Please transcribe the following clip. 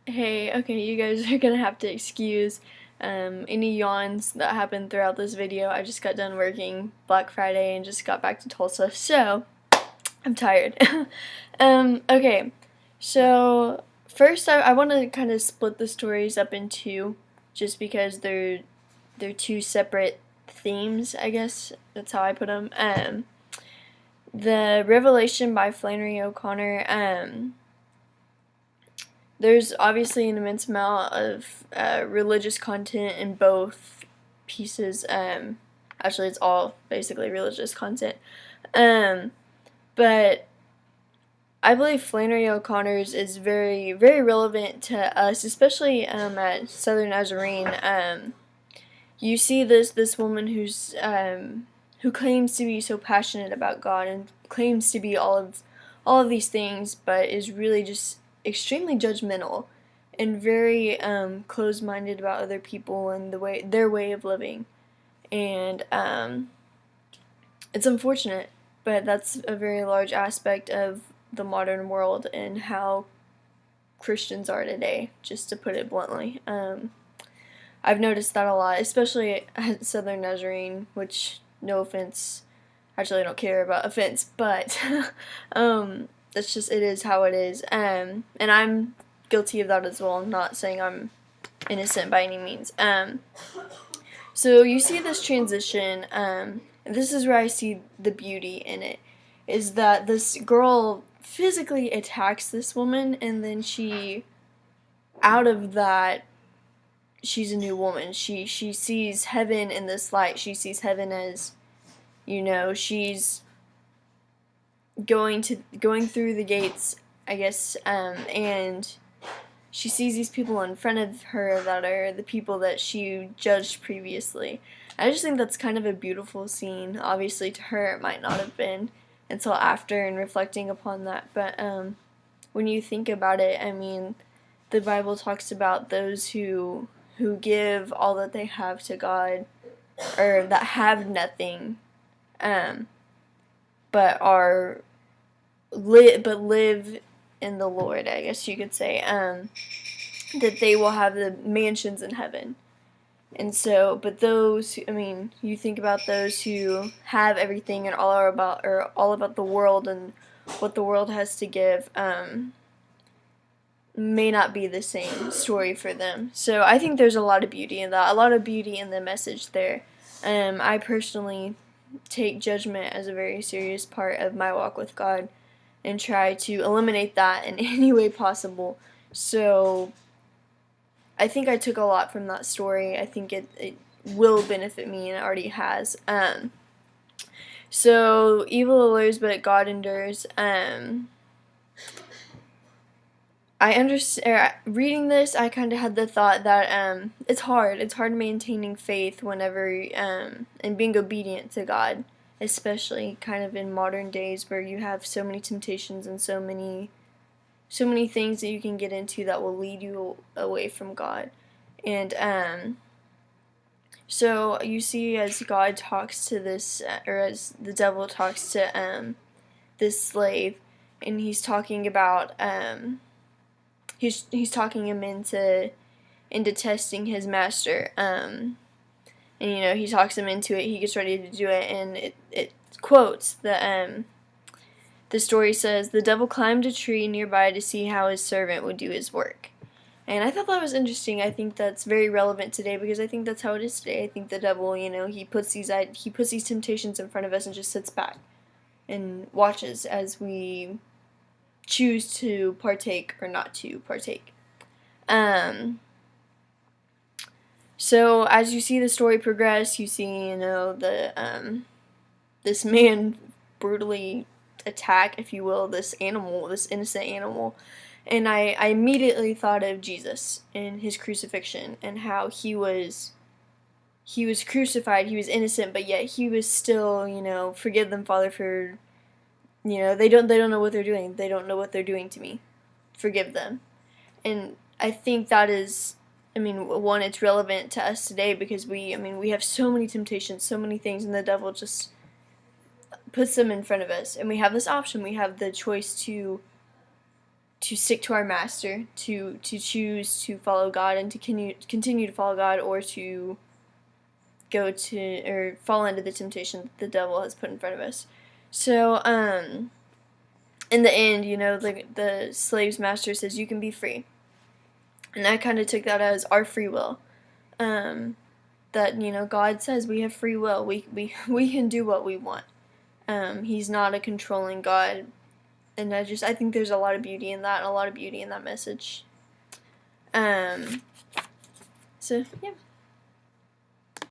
Hey, okay, you guys are gonna have to excuse any yawns that happened throughout this video. I just got done working Black Friday and just got back to Tulsa, so I'm tired. Okay, so first I want to kind of split the stories up in two, just because they're two separate themes, I guess. That's how I put them. The Revelation by Flannery O'Connor, there's obviously an immense amount of religious content in both pieces. Actually, it's all basically religious content. Um, but I believe Flannery O'Connor's is very, very relevant to us, especially at Southern Nazarene. You see this woman who claims to be so passionate about God and claims to be all of these things, but is really just extremely judgmental and very closed-minded about other people and their way of living. And it's unfortunate, but that's a very large aspect of the modern world and how Christians are today, just to put it bluntly. I've noticed that a lot, especially at Southern Nazarene, which, no offense, actually I don't care about offense, but that's just, it is how it is. And I'm guilty of that as well. I'm not saying I'm innocent by any means. So you see this transition, and this is where I see the beauty in it, is that this girl physically attacks this woman, and then out of that, she's a new woman. She sees heaven in this light. She sees heaven as, she's going through the gates, I guess, and she sees these people in front of her that are the people that she judged previously. I just think that's kind of a beautiful scene. Obviously, to her, it might not have been until after and reflecting upon that. But when you think about it, I mean, the Bible talks about those who give all that they have to God, or that have nothing, but live in the Lord, I guess you could say, that they will have the mansions in heaven. And so, but those, I mean, you think about those who have everything and all about the world and what the world has to give, may not be the same story for them. So I think there's a lot of beauty in that, a lot of beauty in the message there. I personally take judgment as a very serious part of my walk with God and try to eliminate that in any way possible. So I think I took a lot from that story. I think it will benefit me, and it already has. So evil allures, but God endures. I understand. Reading this, I kind of had the thought that it's hard. It's hard maintaining faith whenever and being obedient to God, especially kind of in modern days where you have so many temptations and so many things that you can get into that will lead you away from God. And so you see, as God talks to this, or as the devil talks to this slave, and he's talking about he's talking him into testing his master, and he talks him into it. He gets ready to do it, and it quotes the story says, "The devil climbed a tree nearby to see how his servant would do his work." And I thought that was interesting. I think that's very relevant today, because I think that's how it is today. I think the devil, he puts these temptations in front of us and just sits back and watches as we choose to partake or not to partake. So as you see the story progress, you see, this man brutally attack, if you will, this innocent animal. And I immediately thought of Jesus and his crucifixion, and how he was crucified, he was innocent, but yet he was still, forgive them, Father, for, they don't know what they're doing. They don't know what they're doing to me. Forgive them. And I think that is, one, it's relevant to us today, because we have so many temptations, so many things, and the devil just puts them in front of us, and we have this option. We have the choice to stick to our master, to choose to follow God and to continue to follow God, or to go to or fall into the temptation that the devil has put in front of us. So in the end, the slave's master says you can be free, and I kind of took that as our free will. That God says we have free will. We can do what we want. He's not a controlling God, and I think there's a lot of beauty in that, and a lot of beauty in that message. So yeah.